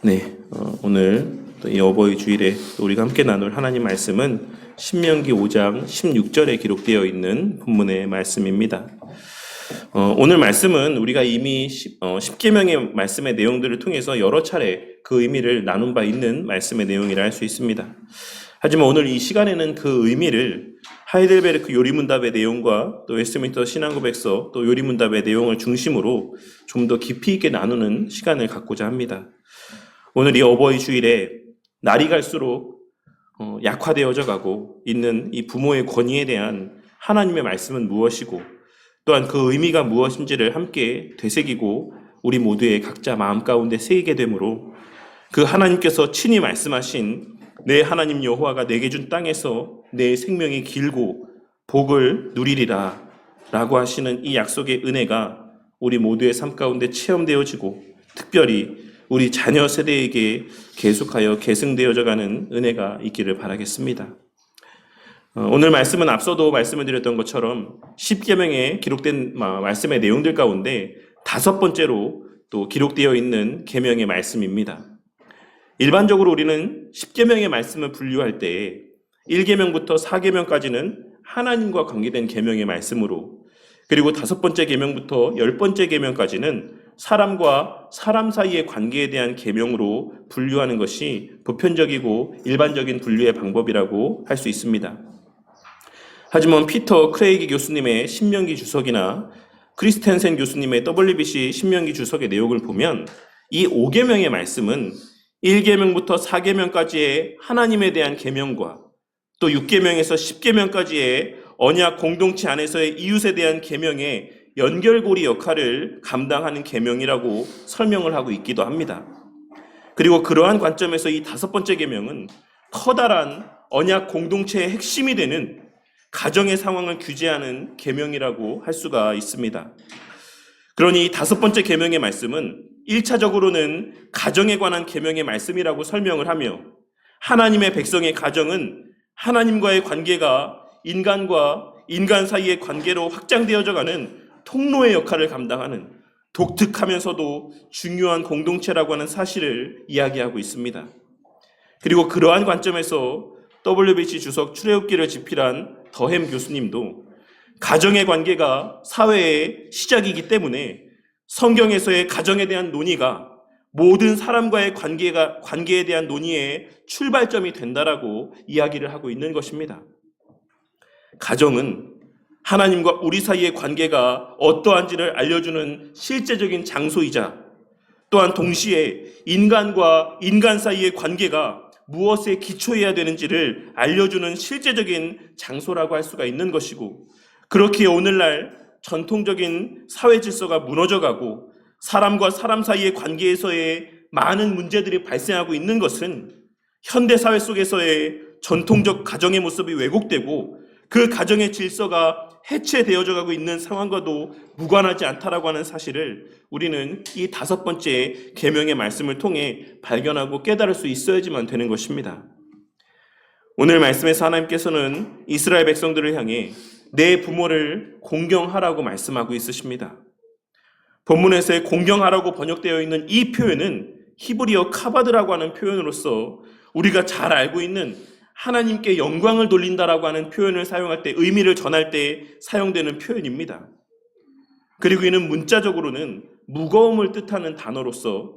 오늘 또 이 어버이 주일에 또 우리가 함께 나눌 하나님 말씀은 신명기 5장 16절에 기록되어 있는 본문의 말씀입니다. 오늘 말씀은 우리가 이미 10계명의 말씀의 내용들을 통해서 여러 차례 그 의미를 나눈 바 있는 말씀의 내용이라 할 수 있습니다. 하지만 오늘 이 시간에는 그 의미를 하이델베르크 요리문답의 내용과 또 웨스트민스터 신앙고백서 또 요리문답의 내용을 중심으로 좀 더 깊이 있게 나누는 시간을 갖고자 합니다. 오늘 이 어버이 주일에 날이 갈수록 약화되어져 가고 있는 이 부모의 권위에 대한 하나님의 말씀은 무엇이고 또한 그 의미가 무엇인지를 함께 되새기고 우리 모두의 각자 마음 가운데 새기게 되므로 그 하나님께서 친히 말씀하신 내 하나님 여호와가 내게 준 땅에서 내 생명이 길고 복을 누리리라 라고 하시는 이 약속의 은혜가 우리 모두의 삶 가운데 체험되어지고 특별히 우리 자녀 세대에게 계속하여 계승되어져 가는 은혜가 있기를 바라겠습니다. 오늘 말씀은 앞서도 말씀을 드렸던 것처럼 10계명에 기록된 말씀의 내용들 가운데 5번째로 또 기록되어 있는 계명의 말씀입니다. 일반적으로 우리는 10계명의 말씀을 분류할 때 1계명부터 4계명까지는 하나님과 관계된 계명의 말씀으로, 그리고 5번째 계명부터 10번째 계명까지는 사람과 사람 사이의 관계에 대한 계명으로 분류하는 것이 보편적이고 일반적인 분류의 방법이라고 할 수 있습니다. 하지만 피터 크레이기 교수님의 신명기 주석이나 크리스텐센 교수님의 WBC 신명기 주석의 내용을 보면 이 5계명의 말씀은 1계명부터 4계명까지의 하나님에 대한 계명과 또 6계명에서 10계명까지의 언약 공동체 안에서의 이웃에 대한 계명의 연결고리 역할을 감당하는 계명이라고 설명을 하고 있기도 합니다. 그리고 그러한 관점에서 이 5번째 계명은 커다란 언약 공동체의 핵심이 되는 가정의 상황을 규제하는 계명이라고 할 수가 있습니다. 그러니 이 5번째 계명의 말씀은 1차적으로는 가정에 관한 계명의 말씀이라고 설명을 하며 하나님의 백성의 가정은 하나님과의 관계가 인간과 인간 사이의 관계로 확장되어져 가는 통로의 역할을 감당하는 독특하면서도 중요한 공동체라고 하는 사실을 이야기하고 있습니다. 그리고 그러한 관점에서 WBC 주석 출애굽기를 집필한 더햄 교수님도 가정의 관계가 사회의 시작이기 때문에 성경에서의 가정에 대한 논의가 모든 사람과의 관계에 대한 논의의 출발점이 된다라고 이야기를 하고 있는 것입니다. 가정은 하나님과 우리 사이의 관계가 어떠한지를 알려주는 실제적인 장소이자 또한 동시에 인간과 인간 사이의 관계가 무엇에 기초해야 되는지를 알려주는 실제적인 장소라고 할 수가 있는 것이고, 그렇게 오늘날 전통적인 사회 질서가 무너져가고 사람과 사람 사이의 관계에서의 많은 문제들이 발생하고 있는 것은 현대 사회 속에서의 전통적 가정의 모습이 왜곡되고 그 가정의 질서가 해체되어져 가고 있는 상황과도 무관하지 않다라고 하는 사실을 우리는 이 5번째 계명의 말씀을 통해 발견하고 깨달을 수 있어야지만 되는 것입니다. 오늘 말씀에서 하나님께서는 이스라엘 백성들을 향해 내 부모를 공경하라고 말씀하고 있으십니다. 본문에서의 공경하라고 번역되어 있는 이 표현은 히브리어 카바드라고 하는 표현으로서 우리가 잘 알고 있는 하나님께 영광을 돌린다라고 하는 표현을 사용할 때, 의미를 전할 때 사용되는 표현입니다. 그리고 이는 문자적으로는 무거움을 뜻하는 단어로서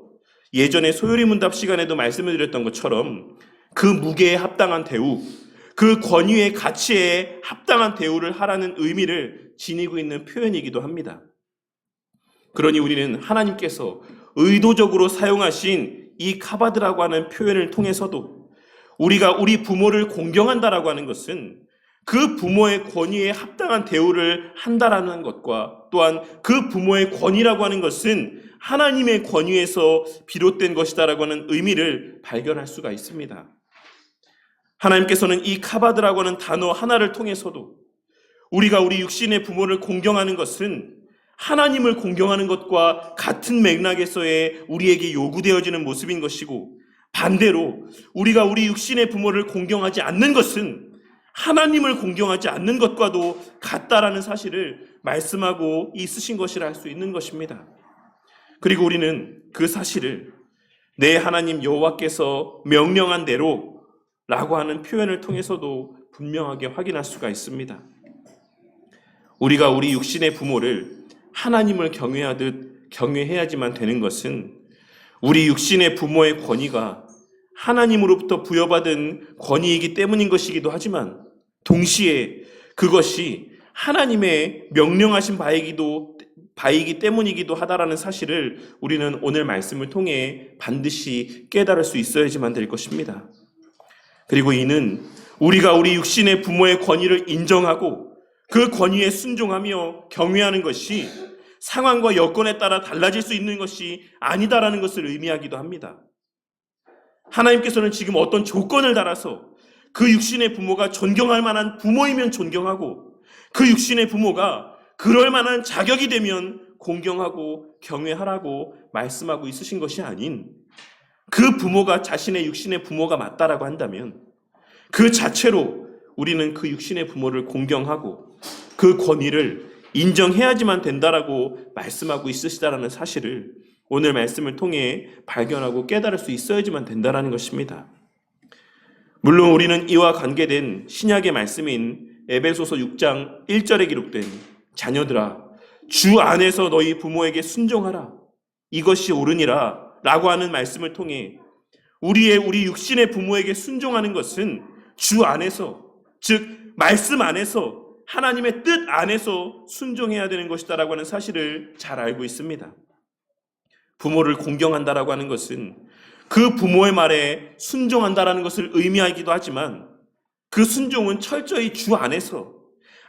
예전에 소요리 문답 시간에도 말씀을 드렸던 것처럼 그 무게에 합당한 대우, 그 권위의 가치에 합당한 대우를 하라는 의미를 지니고 있는 표현이기도 합니다. 그러니 우리는 하나님께서 의도적으로 사용하신 이 카바드라고 하는 표현을 통해서도 우리가 우리 부모를 공경한다라고 하는 것은 그 부모의 권위에 합당한 대우를 한다라는 것과 또한 그 부모의 권위라고 하는 것은 하나님의 권위에서 비롯된 것이다라고 하는 의미를 발견할 수가 있습니다. 하나님께서는 이 카바드라고 하는 단어 하나를 통해서도 우리가 우리 육신의 부모를 공경하는 것은 하나님을 공경하는 것과 같은 맥락에서의 우리에게 요구되어지는 모습인 것이고, 반대로 우리가 우리 육신의 부모를 공경하지 않는 것은 하나님을 공경하지 않는 것과도 같다라는 사실을 말씀하고 있으신 것이라 할 수 있는 것입니다. 그리고 우리는 그 사실을 내 하나님 여호와께서 명령한 대로 라고 하는 표현을 통해서도 분명하게 확인할 수가 있습니다. 우리가 우리 육신의 부모를 하나님을 경외하듯 경외해야지만 되는 것은 우리 육신의 부모의 권위가 하나님으로부터 부여받은 권위이기 때문인 것이기도 하지만 동시에 그것이 하나님의 명령하신 바이기 때문이기도 하다라는 사실을 우리는 오늘 말씀을 통해 반드시 깨달을 수 있어야지만 될 것입니다. 그리고 이는 우리가 우리 육신의 부모의 권위를 인정하고 그 권위에 순종하며 경외하는 것이 상황과 여건에 따라 달라질 수 있는 것이 아니다라는 것을 의미하기도 합니다. 하나님께서는 지금 어떤 조건을 달아서 그 육신의 부모가 존경할 만한 부모이면 존경하고 그 육신의 부모가 그럴 만한 자격이 되면 공경하고 경외하라고 말씀하고 있으신 것이 아닌 그 부모가 자신의 육신의 부모가 맞다라고 한다면 그 자체로 우리는 그 육신의 부모를 공경하고 그 권위를 인정해야지만 된다라고 말씀하고 있으시다라는 사실을 오늘 말씀을 통해 발견하고 깨달을 수 있어야지만 된다라는 것입니다. 물론 우리는 이와 관계된 신약의 말씀인 에베소서 6장 1절에 기록된 자녀들아 주 안에서 너희 부모에게 순종하라 이것이 옳으니라 라고 하는 말씀을 통해 우리 육신의 부모에게 순종하는 것은 주 안에서 즉 말씀 안에서 하나님의 뜻 안에서 순종해야 되는 것이다라고 하는 사실을 잘 알고 있습니다. 부모를 공경한다라고 하는 것은 그 부모의 말에 순종한다라는 것을 의미하기도 하지만 그 순종은 철저히 주 안에서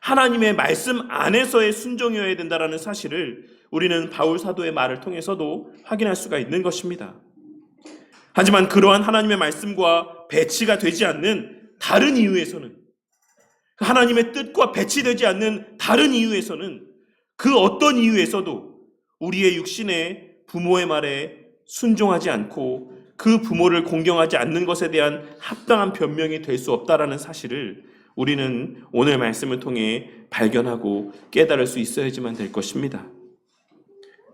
하나님의 말씀 안에서의 순종이어야 된다라는 사실을 우리는 바울 사도의 말을 통해서도 확인할 수가 있는 것입니다. 하지만 그러한 하나님의 말씀과 배치가 되지 않는 다른 이유에서는 하나님의 뜻과 배치되지 않는 다른 이유에서는 그 어떤 이유에서도 우리의 육신의 부모의 말에 순종하지 않고 그 부모를 공경하지 않는 것에 대한 합당한 변명이 될 수 없다라는 사실을 우리는 오늘 말씀을 통해 발견하고 깨달을 수 있어야지만 될 것입니다.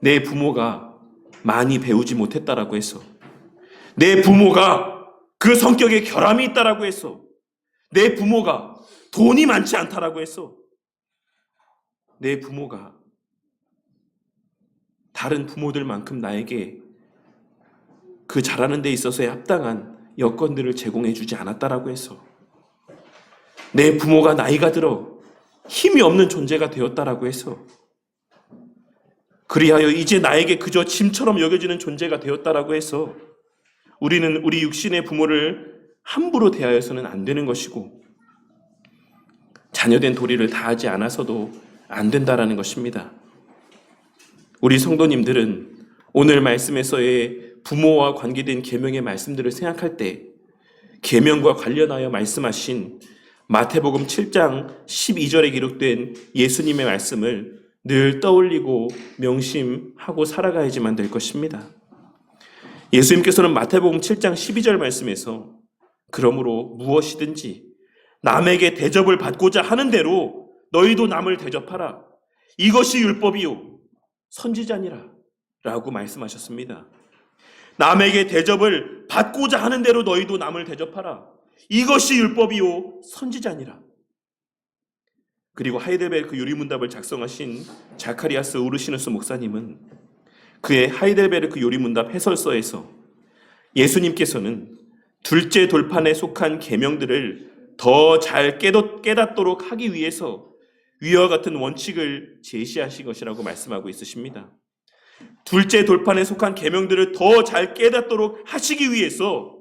내 부모가 많이 배우지 못했다라고 해서 내 부모가 그 성격에 결함이 있다라고 해서 내 부모가 돈이 많지 않다라고 해서 내 부모가 다른 부모들만큼 나에게 그 자라는 데 있어서의 합당한 여건들을 제공해 주지 않았다라고 해서 내 부모가 나이가 들어 힘이 없는 존재가 되었다라고 해서 그리하여 이제 나에게 그저 짐처럼 여겨지는 존재가 되었다라고 해서 우리는 우리 육신의 부모를 함부로 대하여서는 안 되는 것이고 자녀된 도리를 다하지 않아서도 안 된다라는 것입니다. 우리 성도님들은 오늘 말씀에서의 부모와 관계된 계명의 말씀들을 생각할 때 계명과 관련하여 말씀하신 마태복음 7장 12절에 기록된 예수님의 말씀을 늘 떠올리고 명심하고 살아가야지만 될 것입니다. 예수님께서는 마태복음 7장 12절 말씀에서 그러므로 무엇이든지 남에게 대접을 받고자 하는 대로 너희도 남을 대접하라. 이것이 율법이요 선지자니라 라고 말씀하셨습니다. 남에게 대접을 받고자 하는 대로 너희도 남을 대접하라. 이것이 율법이요 선지자니라. 그리고 하이델베르크 요리문답을 작성하신 자카리아스 우르시누스 목사님은 그의 하이델베르크 요리문답 해설서에서 예수님께서는 둘째 돌판에 속한 계명들을 더 잘 깨닫도록 하기 위해서 위와 같은 원칙을 제시하신 것이라고 말씀하고 있으십니다. 둘째 돌판에 속한 계명들을 더 잘 깨닫도록 하시기 위해서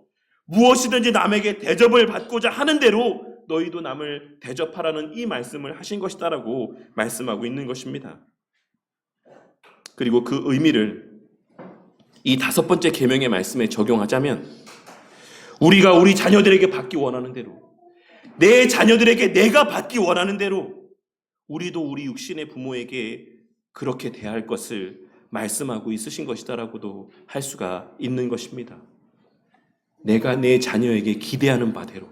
무엇이든지 남에게 대접을 받고자 하는 대로 너희도 남을 대접하라는 이 말씀을 하신 것이다라고 말씀하고 있는 것입니다. 그리고 그 의미를 이 5번째 계명의 말씀에 적용하자면 우리가 우리 자녀들에게 받기 원하는 대로 내 자녀들에게 내가 받기 원하는 대로 우리도 우리 육신의 부모에게 그렇게 대할 것을 말씀하고 있으신 것이다라고도 할 수가 있는 것입니다. 내가 내 자녀에게 기대하는 바대로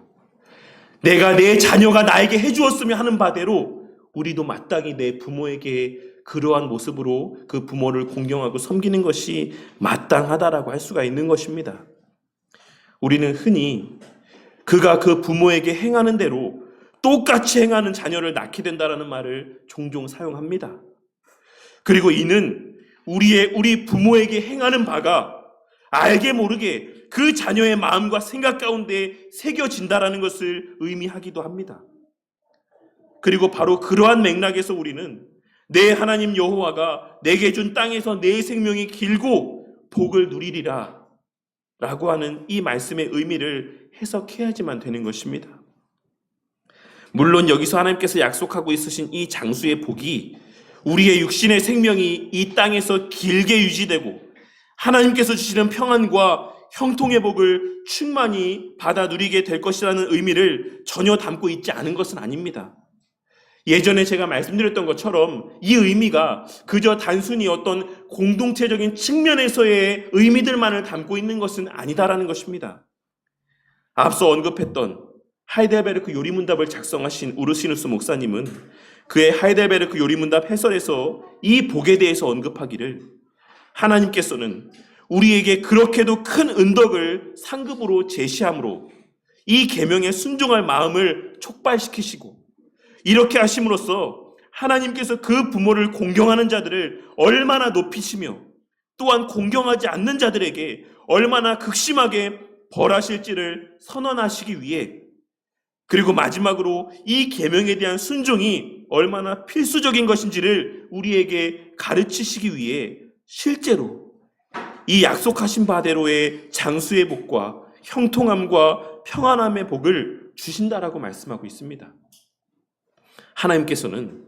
내가 내 자녀가 나에게 해주었으면 하는 바대로 우리도 마땅히 내 부모에게 그러한 모습으로 그 부모를 공경하고 섬기는 것이 마땅하다라고 할 수가 있는 것입니다. 우리는 흔히 그가 그 부모에게 행하는 대로 똑같이 행하는 자녀를 낳게 된다라는 말을 종종 사용합니다. 그리고 이는 우리 부모에게 행하는 바가 알게 모르게 그 자녀의 마음과 생각 가운데 새겨진다라는 것을 의미하기도 합니다. 그리고 바로 그러한 맥락에서 우리는 내 하나님 여호와가 내게 준 땅에서 내 생명이 길고 복을 누리리라 라고 하는 이 말씀의 의미를 해석해야지만 되는 것입니다. 물론 여기서 하나님께서 약속하고 있으신 이 장수의 복이 우리의 육신의 생명이 이 땅에서 길게 유지되고 하나님께서 주시는 평안과 형통의 복을 충만히 받아 누리게 될 것이라는 의미를 전혀 담고 있지 않은 것은 아닙니다. 예전에 제가 말씀드렸던 것처럼 이 의미가 그저 단순히 어떤 공동체적인 측면에서의 의미들만을 담고 있는 것은 아니다라는 것입니다. 앞서 언급했던 하이델베르크 요리문답을 작성하신 우르시누스 목사님은 그의 하이델베르크 요리문답 해설에서 이 복에 대해서 언급하기를 하나님께서는 우리에게 그렇게도 큰 은덕을 상급으로 제시함으로 이 계명에 순종할 마음을 촉발시키시고 이렇게 하심으로써 하나님께서 그 부모를 공경하는 자들을 얼마나 높이시며 또한 공경하지 않는 자들에게 얼마나 극심하게 벌하실지를 선언하시기 위해 그리고 마지막으로 이 계명에 대한 순종이 얼마나 필수적인 것인지를 우리에게 가르치시기 위해 실제로 이 약속하신 바대로의 장수의 복과 형통함과 평안함의 복을 주신다라고 말씀하고 있습니다. 하나님께서는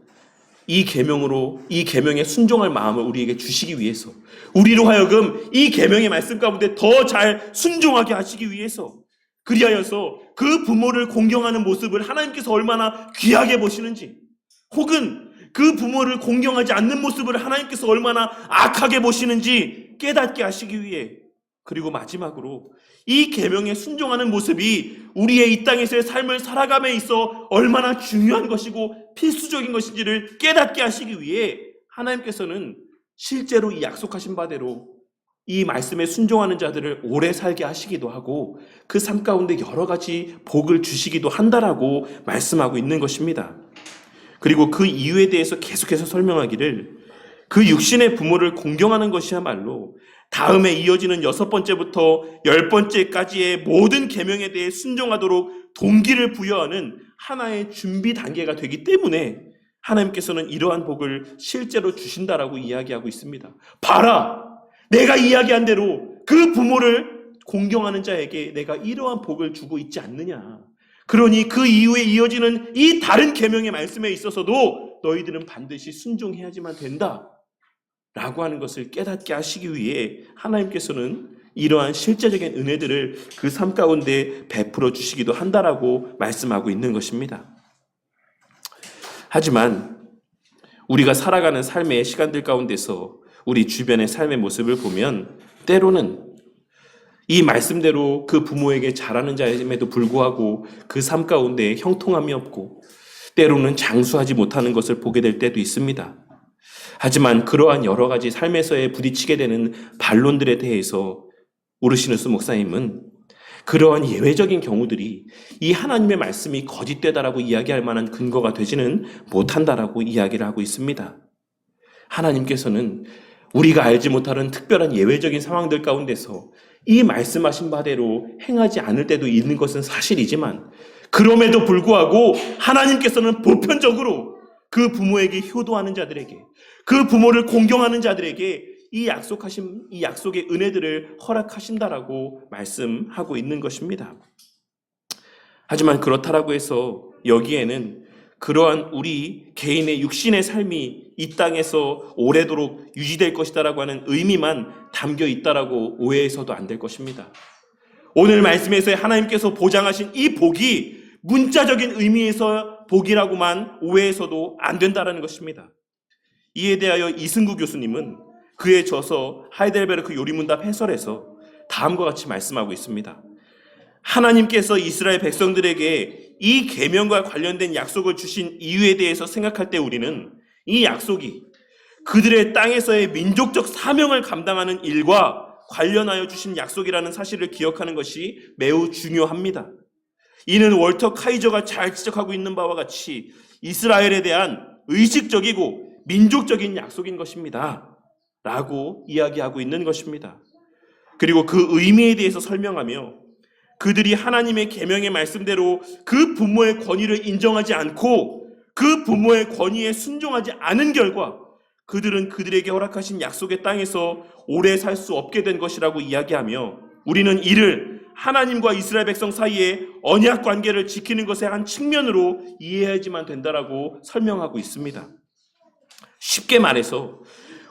이 계명으로 이 계명에 순종할 마음을 우리에게 주시기 위해서 우리로 하여금 이 계명의 말씀 가운데 더 잘 순종하게 하시기 위해서 그리하여서 그 부모를 공경하는 모습을 하나님께서 얼마나 귀하게 보시는지 혹은 그 부모를 공경하지 않는 모습을 하나님께서 얼마나 악하게 보시는지 깨닫게 하시기 위해 그리고 마지막으로 이 계명에 순종하는 모습이 우리의 이 땅에서의 삶을 살아감에 있어 얼마나 중요한 것이고 필수적인 것인지를 깨닫게 하시기 위해 하나님께서는 실제로 이 약속하신 바대로 이 말씀에 순종하는 자들을 오래 살게 하시기도 하고 그 삶 가운데 여러 가지 복을 주시기도 한다라고 말씀하고 있는 것입니다. 그리고 그 이유에 대해서 계속해서 설명하기를 그 육신의 부모를 공경하는 것이야말로 다음에 이어지는 6번째부터 10번째까지의 모든 계명에 대해 순종하도록 동기를 부여하는 하나의 준비 단계가 되기 때문에 하나님께서는 이러한 복을 실제로 주신다라고 이야기하고 있습니다. 봐라! 내가 이야기한 대로 그 부모를 공경하는 자에게 내가 이러한 복을 주고 있지 않느냐. 그러니 그 이후에 이어지는 이 다른 계명의 말씀에 있어서도 너희들은 반드시 순종해야지만 된다. 라고 하는 것을 깨닫게 하시기 위해 하나님께서는 이러한 실제적인 은혜들을 그 삶 가운데 베풀어 주시기도 한다라고 말씀하고 있는 것입니다. 하지만 우리가 살아가는 삶의 시간들 가운데서 우리 주변의 삶의 모습을 보면 때로는 이 말씀대로 그 부모에게 잘하는 자임에도 불구하고 그 삶 가운데 형통함이 없고 때로는 장수하지 못하는 것을 보게 될 때도 있습니다. 하지만 그러한 여러 가지 삶에서의 부딪히게 되는 반론들에 대해서 우르시누스 목사님은 그러한 예외적인 경우들이 이 하나님의 말씀이 거짓되다라고 이야기할 만한 근거가 되지는 못한다라고 이야기를 하고 있습니다. 하나님께서는 우리가 알지 못하는 특별한 예외적인 상황들 가운데서 이 말씀하신 바대로 행하지 않을 때도 있는 것은 사실이지만 그럼에도 불구하고 하나님께서는 보편적으로 그 부모에게 효도하는 자들에게 그 부모를 공경하는 자들에게 이 약속의 은혜들을 허락하신다라고 말씀하고 있는 것입니다. 하지만 그렇다라고 해서 여기에는 그러한 우리 개인의 육신의 삶이 이 땅에서 오래도록 유지될 것이다라고 하는 의미만 담겨 있다라고 오해해서도 안 될 것입니다. 오늘 말씀에서 하나님께서 보장하신 이 복이 문자적인 의미에서 복이라고만 오해해서도 안 된다라는 것입니다. 이에 대하여 이승구 교수님은 그의 저서 하이델베르크 요리문답 해설에서 다음과 같이 말씀하고 있습니다. 하나님께서 이스라엘 백성들에게 이 계명과 관련된 약속을 주신 이유에 대해서 생각할 때 우리는 이 약속이 그들의 땅에서의 민족적 사명을 감당하는 일과 관련하여 주신 약속이라는 사실을 기억하는 것이 매우 중요합니다. 이는 월터 카이저가 잘 지적하고 있는 바와 같이 이스라엘에 대한 의식적이고 민족적인 약속인 것입니다. 라고 이야기하고 있는 것입니다. 그리고 그 의미에 대해서 설명하며 그들이 하나님의 계명의 말씀대로 그 부모의 권위를 인정하지 않고 그 부모의 권위에 순종하지 않은 결과 그들은 그들에게 허락하신 약속의 땅에서 오래 살 수 없게 된 것이라고 이야기하며 우리는 이를 하나님과 이스라엘 백성 사이에 언약 관계를 지키는 것의 한 측면으로 이해해야지만 된다라고 설명하고 있습니다. 쉽게 말해서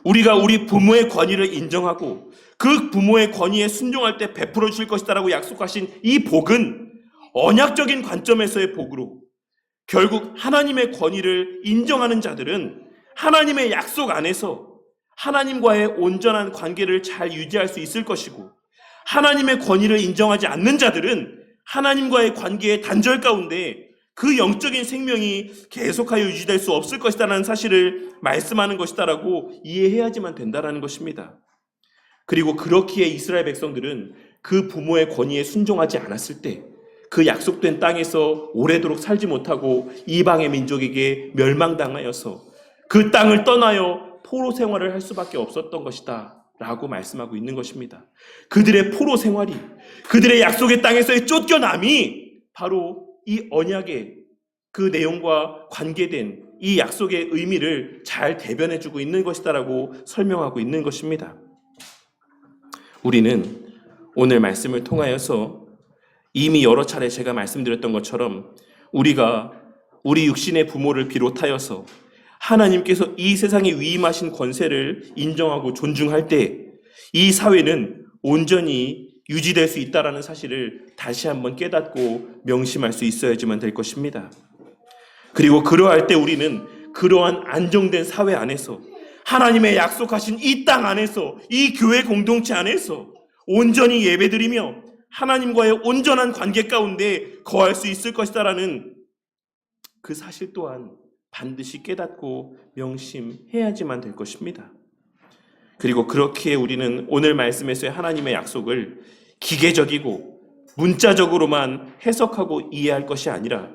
우리가 우리 부모의 권위를 인정하고 그 부모의 권위에 순종할 때 베풀어 주실 것이다라고 약속하신 이 복은 언약적인 관점에서의 복으로 결국 하나님의 권위를 인정하는 자들은 하나님의 약속 안에서 하나님과의 온전한 관계를 잘 유지할 수 있을 것이고 하나님의 권위를 인정하지 않는 자들은 하나님과의 관계의 단절 가운데 그 영적인 생명이 계속하여 유지될 수 없을 것이다라는 사실을 말씀하는 것이다라고 이해해야지만 된다라는 것입니다. 그리고 그렇기에 이스라엘 백성들은 그 부모의 권위에 순종하지 않았을 때 그 약속된 땅에서 오래도록 살지 못하고 이방의 민족에게 멸망당하여서 그 땅을 떠나여 포로 생활을 할 수밖에 없었던 것이다 라고 말씀하고 있는 것입니다. 그들의 포로 생활이 그들의 약속의 땅에서의 쫓겨남이 바로 이 언약의 그 내용과 관계된 이 약속의 의미를 잘 대변해주고 있는 것이다라고 설명하고 있는 것입니다. 우리는 오늘 말씀을 통하여서 이미 여러 차례 제가 말씀드렸던 것처럼 우리가 우리 육신의 부모를 비롯하여서 하나님께서 이 세상에 위임하신 권세를 인정하고 존중할 때 이 사회는 온전히 유지될 수 있다는 사실을 다시 한번 깨닫고 명심할 수 있어야지만 될 것입니다. 그리고 그러할 때 우리는 그러한 안정된 사회 안에서 하나님의 약속하신 이 땅 안에서 이 교회 공동체 안에서 온전히 예배드리며 하나님과의 온전한 관계 가운데 거할 수 있을 것이다라는 그 사실 또한 반드시 깨닫고 명심해야지만 될 것입니다. 그리고 그렇게 우리는 오늘 말씀에서의 하나님의 약속을 기계적이고 문자적으로만 해석하고 이해할 것이 아니라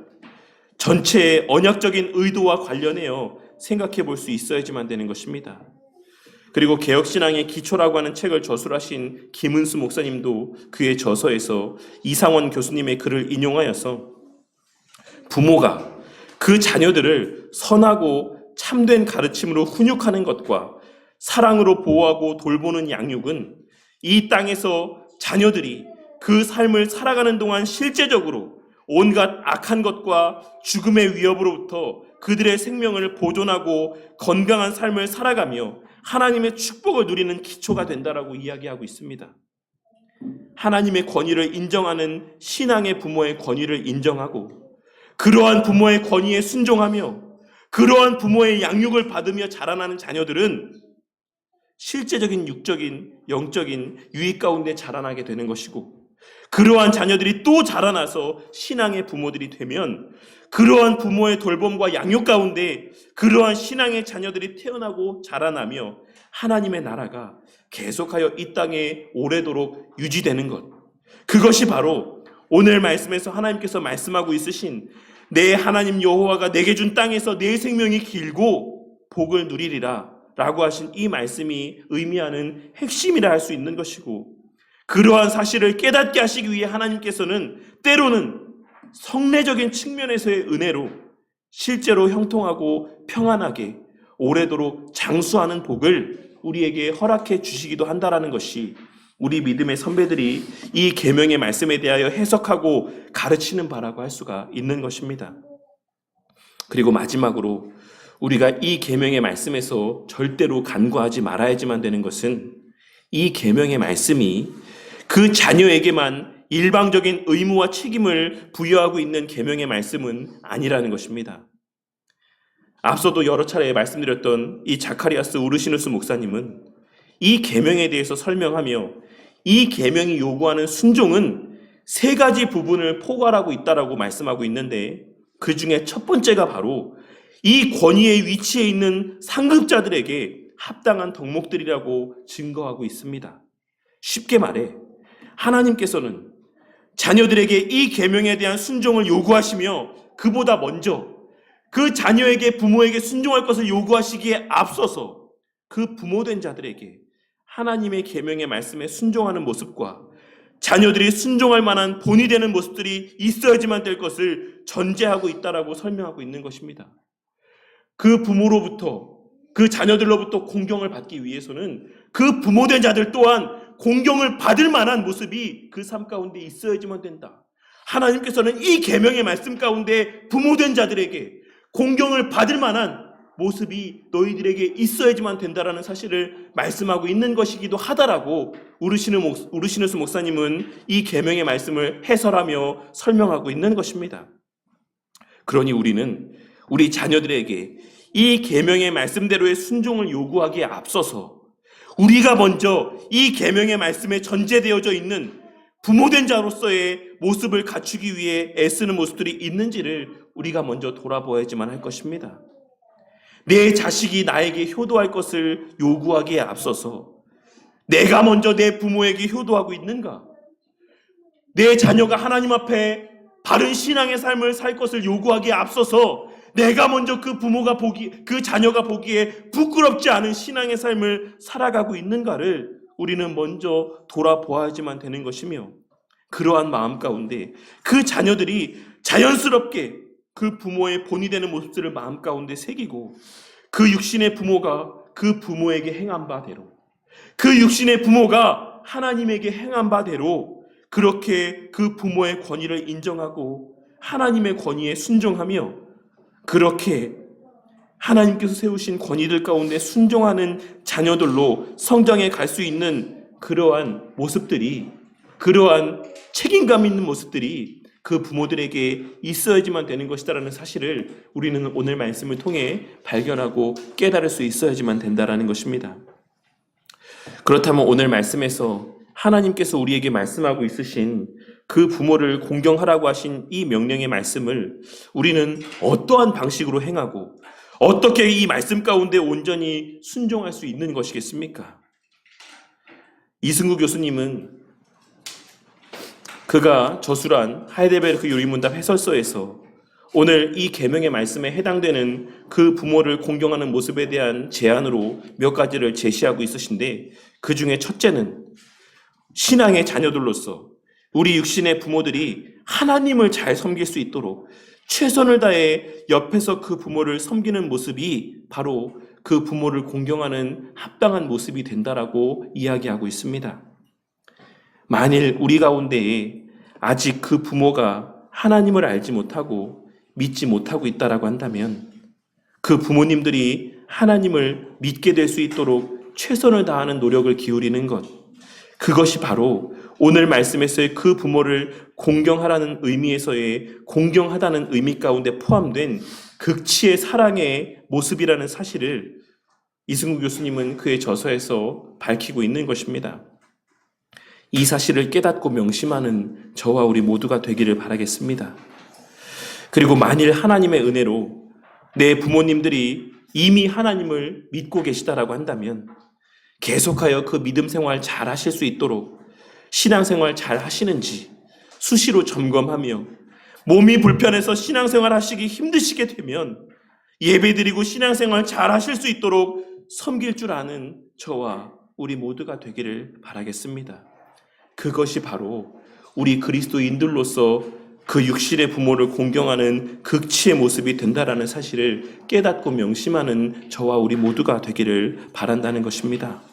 전체의 언약적인 의도와 관련해서 생각해 볼 수 있어야지만 되는 것입니다. 그리고 개혁신앙의 기초라고 하는 책을 저술하신 김은수 목사님도 그의 저서에서 이상원 교수님의 글을 인용하여서 부모가 그 자녀들을 선하고 참된 가르침으로 훈육하는 것과 사랑으로 보호하고 돌보는 양육은 이 땅에서 자녀들이 그 삶을 살아가는 동안 실제적으로 온갖 악한 것과 죽음의 위협으로부터 그들의 생명을 보존하고 건강한 삶을 살아가며 하나님의 축복을 누리는 기초가 된다라고 이야기하고 있습니다. 하나님의 권위를 인정하는 신앙의 부모의 권위를 인정하고 그러한 부모의 권위에 순종하며 그러한 부모의 양육을 받으며 자라나는 자녀들은 실제적인 육적인 영적인 유익 가운데 자라나게 되는 것이고 그러한 자녀들이 또 자라나서 신앙의 부모들이 되면 그러한 부모의 돌봄과 양육 가운데 그러한 신앙의 자녀들이 태어나고 자라나며 하나님의 나라가 계속하여 이 땅에 오래도록 유지되는 것, 그것이 바로 오늘 말씀에서 하나님께서 말씀하고 있으신 내 하나님 여호와가 내게 준 땅에서 내 생명이 길고 복을 누리리라 라고 하신 이 말씀이 의미하는 핵심이라 할 수 있는 것이고 그러한 사실을 깨닫게 하시기 위해 하나님께서는 때로는 성례적인 측면에서의 은혜로 실제로 형통하고 평안하게 오래도록 장수하는 복을 우리에게 허락해 주시기도 한다라는 것이 우리 믿음의 선배들이 이 계명의 말씀에 대하여 해석하고 가르치는 바라고 할 수가 있는 것입니다. 그리고 마지막으로 우리가 이 계명의 말씀에서 절대로 간과하지 말아야지만 되는 것은 이 계명의 말씀이 그 자녀에게만 일방적인 의무와 책임을 부여하고 있는 계명의 말씀은 아니라는 것입니다. 앞서도 여러 차례 말씀드렸던 이 자카리아스 우르시누스 목사님은 이 계명에 대해서 설명하며 이 계명이 요구하는 순종은 세 가지 부분을 포괄하고 있다라고 말씀하고 있는데 그 중에 첫 번째가 바로 이 권위의 위치에 있는 상급자들에게 합당한 덕목들이라고 증거하고 있습니다. 쉽게 말해 하나님께서는 자녀들에게 이 계명에 대한 순종을 요구하시며 그보다 먼저 그 자녀에게 부모에게 순종할 것을 요구하시기에 앞서서 그 부모된 자들에게 하나님의 계명의 말씀에 순종하는 모습과 자녀들이 순종할 만한 본이 되는 모습들이 있어야지만 될 것을 전제하고 있다라고 설명하고 있는 것입니다. 그 부모로부터 그 자녀들로부터 공경을 받기 위해서는 그 부모된 자들 또한 공경을 받을 만한 모습이 그 삶 가운데 있어야지만 된다. 하나님께서는 이 계명의 말씀 가운데 부모된 자들에게 공경을 받을 만한 모습이 너희들에게 있어야지만 된다라는 사실을 말씀하고 있는 것이기도 하다라고 우르시누스 목사님은 이 계명의 말씀을 해설하며 설명하고 있는 것입니다. 그러니 우리는 우리 자녀들에게 이 계명의 말씀대로의 순종을 요구하기에 앞서서 우리가 먼저 이 계명의 말씀에 전제되어져 있는 부모된 자로서의 모습을 갖추기 위해 애쓰는 모습들이 있는지를 우리가 먼저 돌아보아야지만 할 것입니다. 내 자식이 나에게 효도할 것을 요구하기에 앞서서 내가 먼저 내 부모에게 효도하고 있는가? 내 자녀가 하나님 앞에 바른 신앙의 삶을 살 것을 요구하기에 앞서서 내가 먼저 그 자녀가 보기에 부끄럽지 않은 신앙의 삶을 살아가고 있는가를 우리는 먼저 돌아보아야지만 되는 것이며, 그러한 마음 가운데 그 자녀들이 자연스럽게 그 부모의 본이 되는 모습들을 마음 가운데 새기고 그 육신의 부모가 그 부모에게 행한 바대로, 그 육신의 부모가 하나님에게 행한 바대로 그렇게 그 부모의 권위를 인정하고 하나님의 권위에 순종하며 그렇게 하나님께서 세우신 권위들 가운데 순종하는 자녀들로 성장해 갈 수 있는 그러한 모습들이, 그러한 책임감 있는 모습들이 그 부모들에게 있어야지만 되는 것이다라는 사실을 우리는 오늘 말씀을 통해 발견하고 깨달을 수 있어야지만 된다라는 것입니다. 그렇다면 오늘 말씀에서 하나님께서 우리에게 말씀하고 있으신 그 부모를 공경하라고 하신 이 명령의 말씀을 우리는 어떠한 방식으로 행하고 어떻게 이 말씀 가운데 온전히 순종할 수 있는 것이겠습니까? 이승구 교수님은 그가 저술한 하이델베르크 요리문답 해설서에서 오늘 이 계명의 말씀에 해당되는 그 부모를 공경하는 모습에 대한 제안으로 몇 가지를 제시하고 있으신데, 그 중에 첫째는 신앙의 자녀들로서 우리 육신의 부모들이 하나님을 잘 섬길 수 있도록 최선을 다해 옆에서 그 부모를 섬기는 모습이 바로 그 부모를 공경하는 합당한 모습이 된다라고 이야기하고 있습니다. 만일 우리 가운데에 아직 그 부모가 하나님을 알지 못하고 믿지 못하고 있다라고 한다면 그 부모님들이 하나님을 믿게 될 수 있도록 최선을 다하는 노력을 기울이는 것, 그것이 바로 오늘 말씀에서의 그 부모를 공경하라는 의미에서의 공경하다는 의미 가운데 포함된 극치의 사랑의 모습이라는 사실을 이승우 교수님은 그의 저서에서 밝히고 있는 것입니다. 이 사실을 깨닫고 명심하는 저와 우리 모두가 되기를 바라겠습니다. 그리고 만일 하나님의 은혜로 내 부모님들이 이미 하나님을 믿고 계시다라고 한다면 계속하여 그 믿음 생활 잘 하실 수 있도록 신앙생활 잘 하시는지 수시로 점검하며, 몸이 불편해서 신앙생활 하시기 힘드시게 되면 예배드리고 신앙생활 잘 하실 수 있도록 섬길 줄 아는 저와 우리 모두가 되기를 바라겠습니다. 그것이 바로 우리 그리스도인들로서 그 육신의 부모를 공경하는 극치의 모습이 된다라는 사실을 깨닫고 명심하는 저와 우리 모두가 되기를 바란다는 것입니다.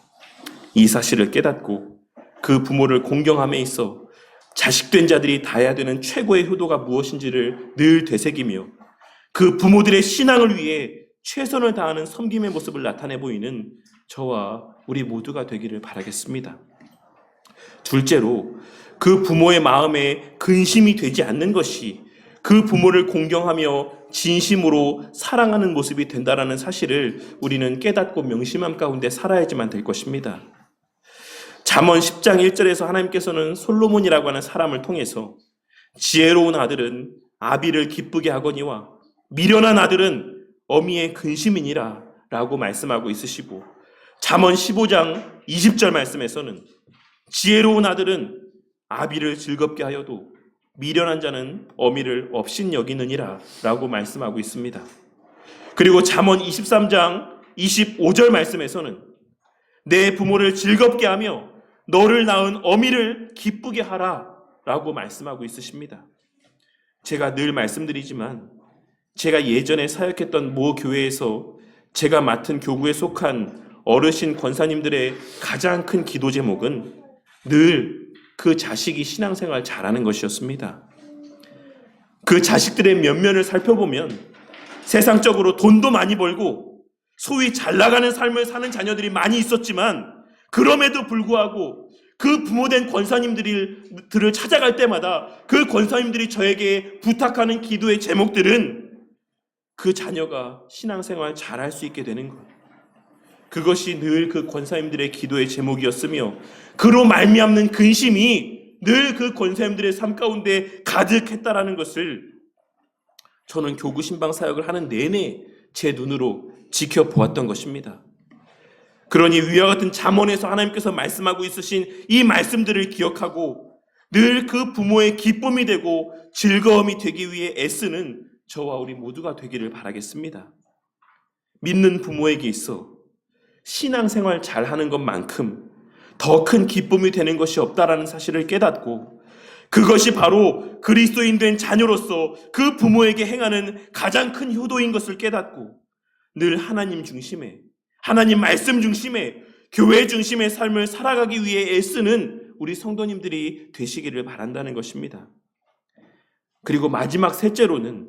이 사실을 깨닫고 그 부모를 공경함에 있어 자식된 자들이 다해야 되는 최고의 효도가 무엇인지를 늘 되새기며 그 부모들의 신앙을 위해 최선을 다하는 섬김의 모습을 나타내 보이는 저와 우리 모두가 되기를 바라겠습니다. 둘째로, 그 부모의 마음에 근심이 되지 않는 것이 그 부모를 공경하며 진심으로 사랑하는 모습이 된다라는 사실을 우리는 깨닫고 명심함 가운데 살아야지만 될 것입니다. 잠언 10장 1절에서 하나님께서는 솔로몬이라고 하는 사람을 통해서 지혜로운 아들은 아비를 기쁘게 하거니와 미련한 아들은 어미의 근심이니라 라고 말씀하고 있으시고, 잠언 15장 20절 말씀에서는 지혜로운 아들은 아비를 즐겁게 하여도 미련한 자는 어미를 업신여기느니라 라고 말씀하고 있습니다. 그리고 잠언 23장 25절 말씀에서는 내 부모를 즐겁게 하며 너를 낳은 어미를 기쁘게 하라 라고 말씀하고 있으십니다. 제가 늘 말씀드리지만 제가 예전에 사역했던 모 교회에서 제가 맡은 교구에 속한 어르신 권사님들의 가장 큰 기도 제목은 늘 그 자식이 신앙생활 잘하는 것이었습니다. 그 자식들의 면면을 살펴보면 세상적으로 돈도 많이 벌고 소위 잘 나가는 삶을 사는 자녀들이 많이 있었지만 그럼에도 불구하고 그 부모된 권사님들을 찾아갈 때마다 그 권사님들이 저에게 부탁하는 기도의 제목들은 그 자녀가 신앙생활 잘할 수 있게 되는 것. 그것이 늘 그 권사님들의 기도의 제목이었으며 그로 말미암는 근심이 늘 그 권사님들의 삶 가운데 가득했다라는 것을 저는 교구 신방 사역을 하는 내내 제 눈으로 지켜보았던 것입니다. 그러니 위와 같은 잠언에서 하나님께서 말씀하고 있으신 이 말씀들을 기억하고 늘 그 부모의 기쁨이 되고 즐거움이 되기 위해 애쓰는 저와 우리 모두가 되기를 바라겠습니다. 믿는 부모에게 있어 신앙생활 잘하는 것만큼 더 큰 기쁨이 되는 것이 없다라는 사실을 깨닫고 그것이 바로 그리스도인 된 자녀로서 그 부모에게 행하는 가장 큰 효도인 것을 깨닫고 늘 하나님 중심에, 하나님 말씀 중심에, 교회 중심의 삶을 살아가기 위해 애쓰는 우리 성도님들이 되시기를 바란다는 것입니다. 그리고 마지막 셋째로는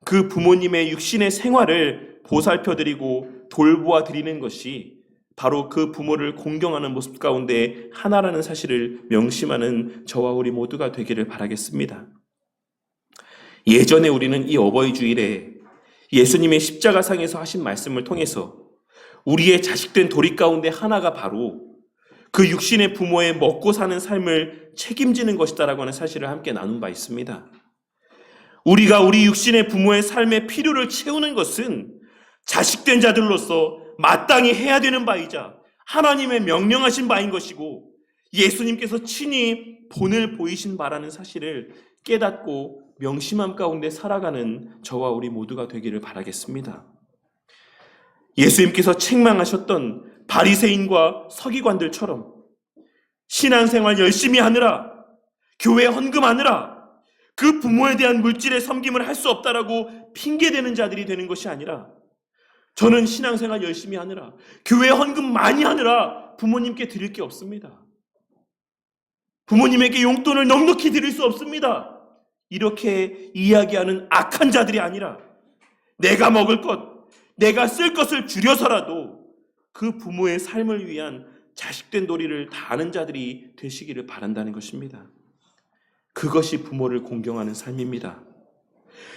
그 부모님의 육신의 생활을 보살펴드리고 돌보아 드리는 것이 바로 그 부모를 공경하는 모습 가운데 하나라는 사실을 명심하는 저와 우리 모두가 되기를 바라겠습니다. 예전에 우리는 이 어버이 주일에 예수님의 십자가상에서 하신 말씀을 통해서 우리의 자식된 도리 가운데 하나가 바로 그 육신의 부모의 먹고 사는 삶을 책임지는 것이다라고 하는 사실을 함께 나눈 바 있습니다. 우리가 우리 육신의 부모의 삶의 필요를 채우는 것은 자식된 자들로서 마땅히 해야 되는 바이자 하나님의 명령하신 바인 것이고 예수님께서 친히 본을 보이신 바라는 사실을 깨닫고 명심함 가운데 살아가는 저와 우리 모두가 되기를 바라겠습니다. 예수님께서 책망하셨던 바리새인과 서기관들처럼 신앙생활 열심히 하느라, 교회 헌금하느라 그 부모에 대한 물질의 섬김을 할 수 없다라고 핑계대는 자들이 되는 것이 아니라 저는 신앙생활 열심히 하느라, 교회 헌금 많이 하느라 부모님께 드릴 게 없습니다. 부모님에게 용돈을 넉넉히 드릴 수 없습니다. 이렇게 이야기하는 악한 자들이 아니라 내가 먹을 것, 내가 쓸 것을 줄여서라도 그 부모의 삶을 위한 자식된 도리를 다하는 자들이 되시기를 바란다는 것입니다. 그것이 부모를 공경하는 삶입니다.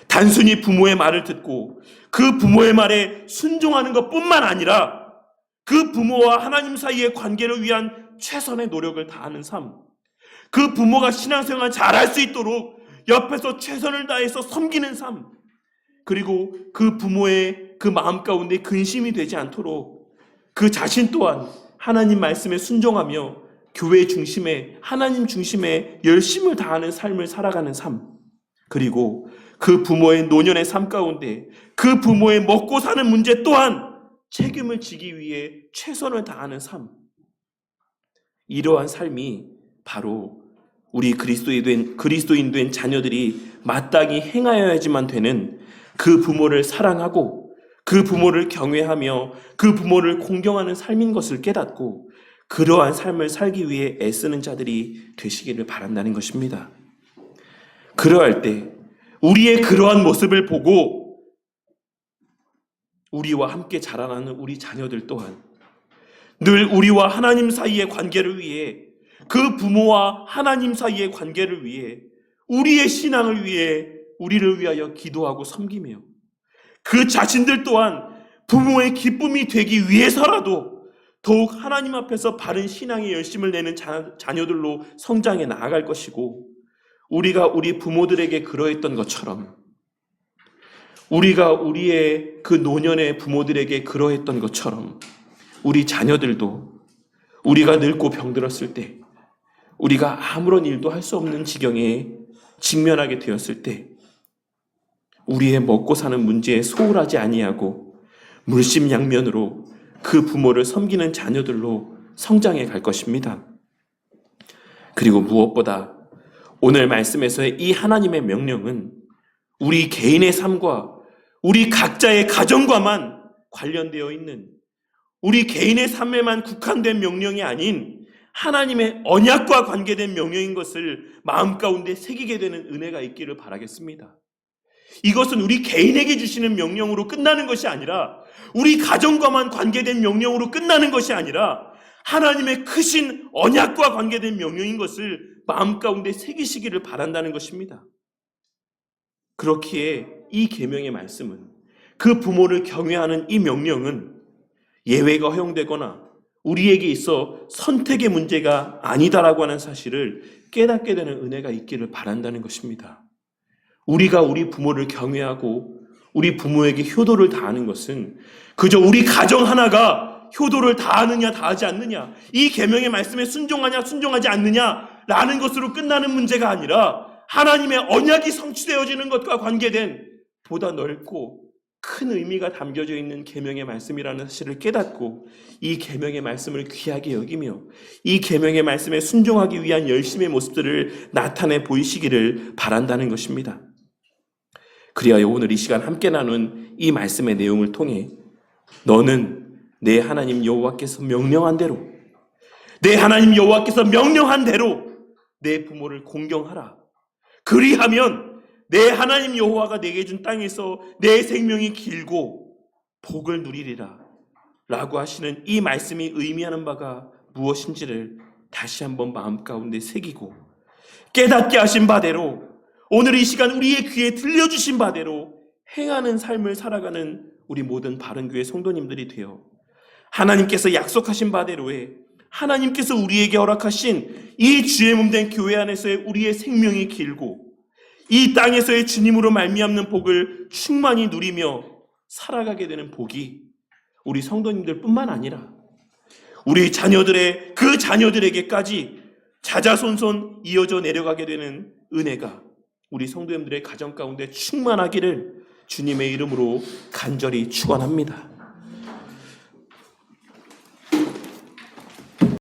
단순히 부모의 말을 듣고 그 부모의 말에 순종하는 것뿐만 아니라 그 부모와 하나님 사이의 관계를 위한 최선의 노력을 다하는 삶, 그 부모가 신앙생활 잘할 수 있도록 옆에서 최선을 다해서 섬기는 삶, 그리고 그 부모의 그 마음 가운데 근심이 되지 않도록 그 자신 또한 하나님 말씀에 순종하며 교회 중심에, 하나님 중심에 열심을 다하는 삶을 살아가는 삶, 그리고 그 부모의 노년의 삶 가운데 그 부모의 먹고 사는 문제 또한 책임을 지기 위해 최선을 다하는 삶, 이러한 삶이 바로 우리 그리스도인 된 자녀들이 마땅히 행하여야지만 되는 그 부모를 사랑하고 그 부모를 경외하며 그 부모를 공경하는 삶인 것을 깨닫고 그러한 삶을 살기 위해 애쓰는 자들이 되시기를 바란다는 것입니다. 그러할 때 우리의 그러한 모습을 보고 우리와 함께 자라나는 우리 자녀들 또한 늘 우리와 하나님 사이의 관계를 위해, 그 부모와 하나님 사이의 관계를 위해, 우리의 신앙을 위해 우리를 위하여 기도하고 섬기며 그 자신들 또한 부모의 기쁨이 되기 위해서라도 더욱 하나님 앞에서 바른 신앙의 열심을 내는 자녀들로 성장해 나아갈 것이고, 우리가 우리 부모들에게 그러했던 것처럼, 우리가 우리의 그 노년의 부모들에게 그러했던 것처럼 우리 자녀들도 우리가 늙고 병들었을 때, 우리가 아무런 일도 할 수 없는 지경에 직면하게 되었을 때 우리의 먹고 사는 문제에 소홀하지 아니하고 물심양면으로 그 부모를 섬기는 자녀들로 성장해 갈 것입니다. 그리고 무엇보다 오늘 말씀에서의 이 하나님의 명령은 우리 개인의 삶과 우리 각자의 가정과만 관련되어 있는, 우리 개인의 삶에만 국한된 명령이 아닌 하나님의 언약과 관계된 명령인 것을 마음 가운데 새기게 되는 은혜가 있기를 바라겠습니다. 이것은 우리 개인에게 주시는 명령으로 끝나는 것이 아니라, 우리 가정과만 관계된 명령으로 끝나는 것이 아니라 하나님의 크신 언약과 관계된 명령인 것을 마음 가운데 새기시기를 바란다는 것입니다. 그렇기에 이 계명의 말씀은, 그 부모를 경외하는 이 명령은 예외가 허용되거나 우리에게 있어 선택의 문제가 아니다라고 하는 사실을 깨닫게 되는 은혜가 있기를 바란다는 것입니다. 우리가 우리 부모를 경외하고 우리 부모에게 효도를 다하는 것은 그저 우리 가정 하나가 효도를 다하느냐 다하지 않느냐, 이 계명의 말씀에 순종하냐 순종하지 않느냐라는 것으로 끝나는 문제가 아니라 하나님의 언약이 성취되어지는 것과 관계된 보다 넓고 큰 의미가 담겨져 있는 계명의 말씀이라는 사실을 깨닫고 이 계명의 말씀을 귀하게 여기며 이 계명의 말씀에 순종하기 위한 열심의 모습들을 나타내 보이시기를 바란다는 것입니다. 그리하여 오늘 이 시간 함께 나눈 이 말씀의 내용을 통해 너는 내 하나님 여호와께서 명령한 대로, 내 하나님 여호와께서 명령한 대로 내 부모를 공경하라. 그리하면 내 하나님 여호와가 내게 준 땅에서 내 생명이 길고 복을 누리리라 라고 하시는 이 말씀이 의미하는 바가 무엇인지를 다시 한번 마음 가운데 새기고 깨닫게 하신 바대로 오늘 이 시간 우리의 귀에 들려주신 바대로 행하는 삶을 살아가는 우리 모든 바른교회 성도님들이 되어 하나님께서 약속하신 바대로에 하나님께서 우리에게 허락하신 이 주의 몸된 교회 안에서의 우리의 생명이 길고 이 땅에서의 주님으로 말미암는 복을 충만히 누리며 살아가게 되는 복이 우리 성도님들 뿐만 아니라 우리 자녀들의 그 자녀들에게까지 자자손손 이어져 내려가게 되는 은혜가 우리 성도님들의 가정 가운데 충만하기를 주님의 이름으로 간절히 축원합니다.